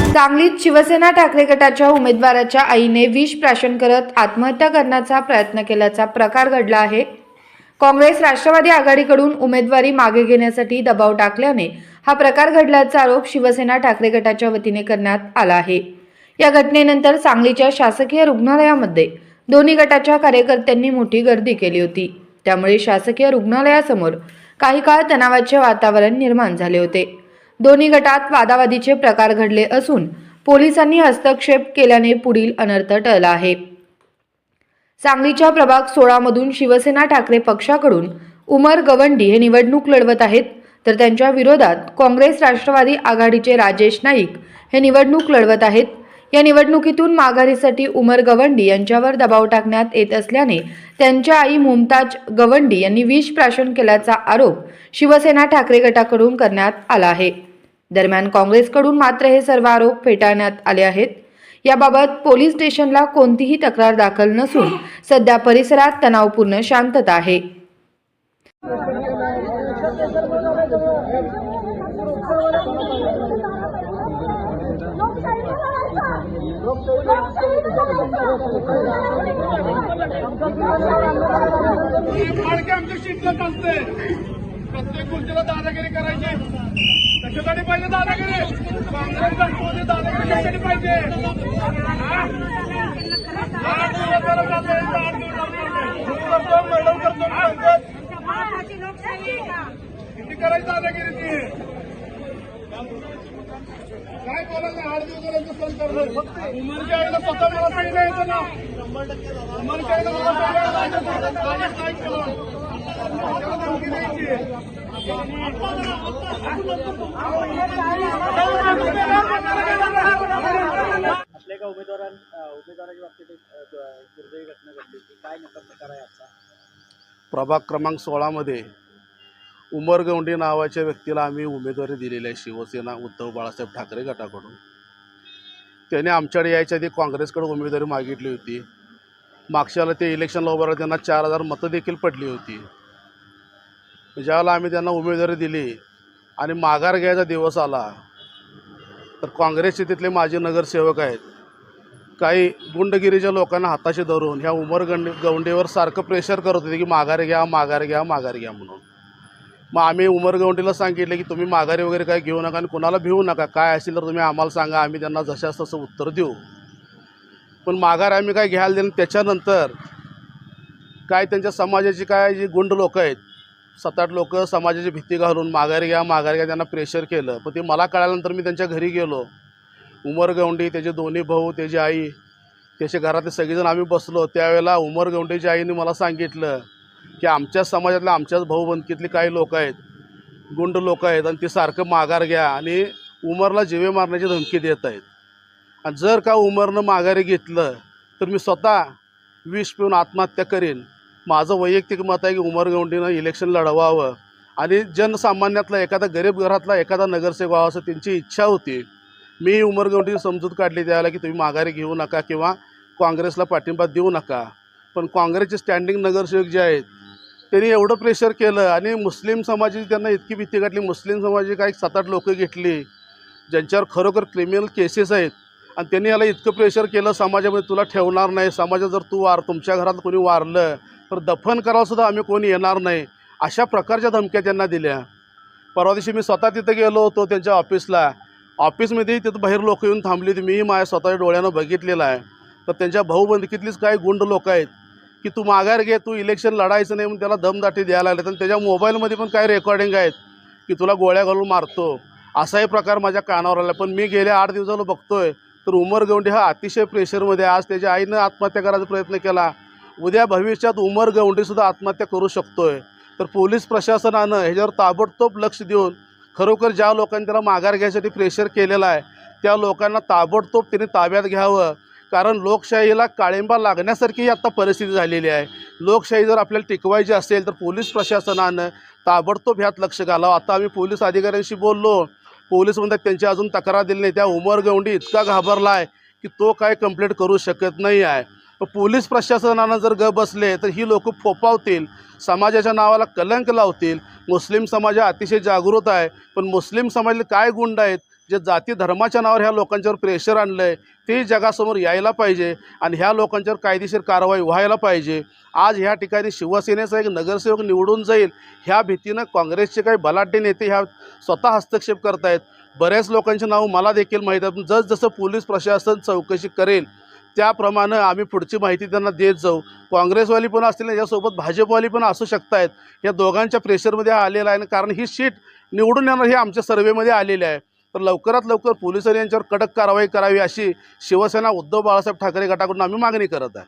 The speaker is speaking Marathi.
सांगलीत शिवसेना ठाकरे गटाच्या उमेदवाराच्या आईने विष प्राशन करत आत्महत्या करण्याचा प्रयत्न केल्याचा प्रकार घडला आहे। काँग्रेस राष्ट्रवादी आघाडीकडून उमेदवारी मागे घेण्यासाठी दबाव टाकल्याने हा प्रकार घडल्याचा आरोप शिवसेना ठाकरे गटाच्या वतीने करण्यात आला आहे। या घटनेनंतर सांगलीच्या शासकीय रुग्णालयामध्ये दोन्ही गटाच्या कार्यकर्त्यांनी मोठी गर्दी केली होती। त्यामुळे शासकीय रुग्णालयासमोर काही काळ तणावाचे वातावरण निर्माण झाले होते। दोन्ही गटात वादावादीचे प्रकार घडले असून पोलिसांनी हस्तक्षेप केल्याने पुढील अनर्थ टळला आहे। सांगलीच्या प्रभाग 16 मधून शिवसेना ठाकरे पक्षाकडून उमर गवंडी हे निवडणूक लढवत आहेत, तर त्यांच्या विरोधात काँग्रेस राष्ट्रवादी आघाडीचे राजेश नाईक हे निवडणूक लढवत आहेत। या निवडणुकीतून माघारीसाठी उमर गवंडी यांच्यावर दबाव टाकण्यात येत असल्याने त्यांच्या आई मुमताज गवंडी यांनी विष प्राशन केल्याचा आरोप शिवसेना ठाकरे गटाकडून करण्यात आला आहे। दरम्यान काँग्रेसकडून मात्र हे सर्व आरोप फेटाळण्यात आले आहेत। याबाबत पोलीस स्टेशनला कोणतीही तक्रार दाखल नसून सध्या परिसरात तणावपूर्ण शांतता आहे। प्रत्येक गोष्टीला दादागिरी करायची कशासाठी पाहिजे? दादागिरी काँग्रेस राष्ट्रवादी दादागिरी कशासाठी पाहिजे? किती करायची दादागिरी ती? काय बोलायचं? 8 दिवसांचं सण करणार उमरच्या आईला स्वतः मला सांगितलं येतं ना, उमरच्या आईला मला सांगितलं आपल्या एका उमेदवाराच्या बाबतीत दुर्दैवी घटना घडली की काय नेमका प्रकार आहे आजचा? प्रभाग क्रमांक 16 मध्ये उमर गवंडी नावाच्या व्यक्तीला आम्ही उमेदवारी दिलेली आहे शिवसेना उद्धव बाळासाहेब ठाकरे गटाकडून। त्याने आमच्याकडे यायच्या आधी काँग्रेसकडे उमेदवारी मागितली होती। मागच्याला ते इलेक्शनला उभं राहून त्यांना 4000 मतं देखील पडली होती। ज्यावेळेला आम्ही त्यांना उमेदवारी दिली आणि माघार घ्यायचा दिवस आला तर काँग्रेसचे तिथले माजी नगरसेवक आहेत काही गुंडगिरीच्या लोकांना हाताशी धरून ह्या उमर गवंडीवर सारखं प्रेशर करत होते की माघार घ्या माघार घ्या माघार घ्या म्हणून। मग आम्ही उमर गवंडीला सांगितलं की तुम्ही माघारी वगैरे काय घेऊ नका आणि कोणाला भिवू नका, काय असेल तर तुम्ही आम्हाला सांगा, आम्ही त्यांना जशास तसं उत्तर देऊ। पण माघार आम्ही काय घ्यायला दिलं। त्याच्यानंतर काय त्यांच्या समाजाची काय जी गुंड लोक आहेत 7-8 लोक समाजाची भीती घालून माघारी घ्या त्यांना प्रेशर केलं। पण ते मला कळाल्यानंतर मी त्यांच्या घरी गेलो। उमर गवंडी, त्याचे दोन्ही भाऊ, त्याची आई, त्याच्या घरातले सगळेजण आम्ही बसलो। त्यावेळेला उमर गवंडीच्या आईने मला सांगितलं की आमच्या समाजातल्या आमच्याच भाऊबंदकीतले काही लोक आहेत, गुंड लोक आहेत आणि ते सारखं माघार घ्या आणि उमरला जीवे मारण्याची धमकी देत आहेत। आणि जर का उमरनं माघारी घेतलं तर मी स्वतः विष पिऊन आत्महत्या करीन। माझं वैयक्तिक मत आहे की उमर गवंडीनं इलेक्शन लढवावं आणि जनसामान्यातला एखादा गरीब घरातला एखादा नगरसेवक व्हावा असं त्यांची इच्छा होती। मी उमर गवंडीची समजूत काढली त्याला की तुम्ही माघारी घेऊ नका किंवा काँग्रेसला पाठिंबा देऊ नका। पण काँग्रेसचे स्टँडिंग नगरसेवक जे आहेत त्यांनी एवढं प्रेशर केलं आणि मुस्लिम समाजाची त्यांना इतकी भीती घातली। मुस्लिम समाजाची काही 7-8 लोकं घेतली ज्यांच्यावर खरोखर क्रिमिनल केसेस आहेत आणि त्यांनी याला इतकं प्रेशर केलं समाजामध्ये तुला ठेवणार नाही, समाजात जर तू तुमच्या घरात कोणी वारलं तर दफन करायलासुद्धा आम्ही कोणी येणार नाही, अशा प्रकारच्या धमक्या त्यांना दिल्या। परवा दिवशी मी स्वतः तिथं गेलो होतो त्यांच्या ऑफिसला। ऑफिसमध्ये तिथं बाहेर लोक येऊन थांबली होती, मी माझ्या स्वतःच्या डोळ्यानं बघितलेलं आहे। तर त्यांच्या भाऊबंदकीतलीच काही गुंड लोक आहेत की तू माघार घे, तू इलेक्शन लढायचं नाही म्हणून त्याला दमदाटी द्यायला लागले। आणि त्याच्या मोबाईलमध्ये पण काही रेकॉर्डिंग आहेत की तुला गोळ्या घालून मारतो, असाही प्रकार माझ्या कानावर आला। पण मी गेल्या 8 दिवसाला बघतोय तर उमर गवंडी हा अतिशय प्रेशरमध्ये। आज त्याच्या आईनं आत्महत्या करायचा प्रयत्न केला, उद्या भविष्यात उमर गवंडीसुद्धा आत्महत्या करू शकतोय। तर पोलीस प्रशासनानं ह्याच्यावर ताबडतोब लक्ष देऊन खरोखर ज्या लोकांनी त्याला माघार घ्यायसाठी प्रेशर केलेलं आहे त्या लोकांना ताबडतोब त्यांनी ताब्यात घ्यावं। कारण लोकशाहीला काळिंबा लागण्यासारखी आता परिस्थिती झालेली आहे। लोकशाही जर आपल्याला टिकवायची असेल तर पोलीस प्रशासनानं ताबडतोब ह्यात लक्ष घालावं। आता आम्ही पोलीस अधिकाऱ्यांशी बोललो, पोलीस म्हणतात त्यांची अजून तक्रार दिली नाही। त्या उमर गवंडी इतका घाबरला आहे की तो काय कंप्लेंट करू शकत नाही आहे। पोलीस प्रशासनानं जर बसले तर ही लोक फोपावतील, समाजाच्या नावाला कलंक लावतील। मुस्लिम समाज अतिशय जागृत आहे, पण मुस्लिम समाजातले काय गुंड आहेत जे जाती धर्माच्या नावावर ह्या लोकांच्यावर प्रेशर आणलं आहे ते जगासमोर यायला पाहिजे आणि ह्या लोकांच्यावर कायदेशीर कारवाई व्हायला पाहिजे. आज ह्या ठिकाणी शिवसेनेचा एक नगरसेवक निवडून जाईल ह्या भीतीनं काँग्रेसचे काही बलाढ्य नेते ह्या स्वतः हस्तक्षेप करतायत. बऱ्याच लोकांची नावं मला देखील माहीत आहेत. जसजसं पोलीस प्रशासन चौकशी करेल त्याप्रमाणे आम्ही पुढची माहिती त्यांना देत जाऊ. काँग्रेसवाली पण असतील यासोबत भाजपवाली पण असू शकतायत. या दोघांच्या प्रेशरमध्ये हा आलेला आहे कारण ही सीट निवडून येणार हे आमच्या सर्वेमध्ये आलेले आहे. तर लवकरात लवकर पोलिसांनी यांच्यावर कडक कारवाई करावी अशी शिवसेना उद्धव बाळासाहेब ठाकरे गटाकडून आम्ही मागणी करत आहे.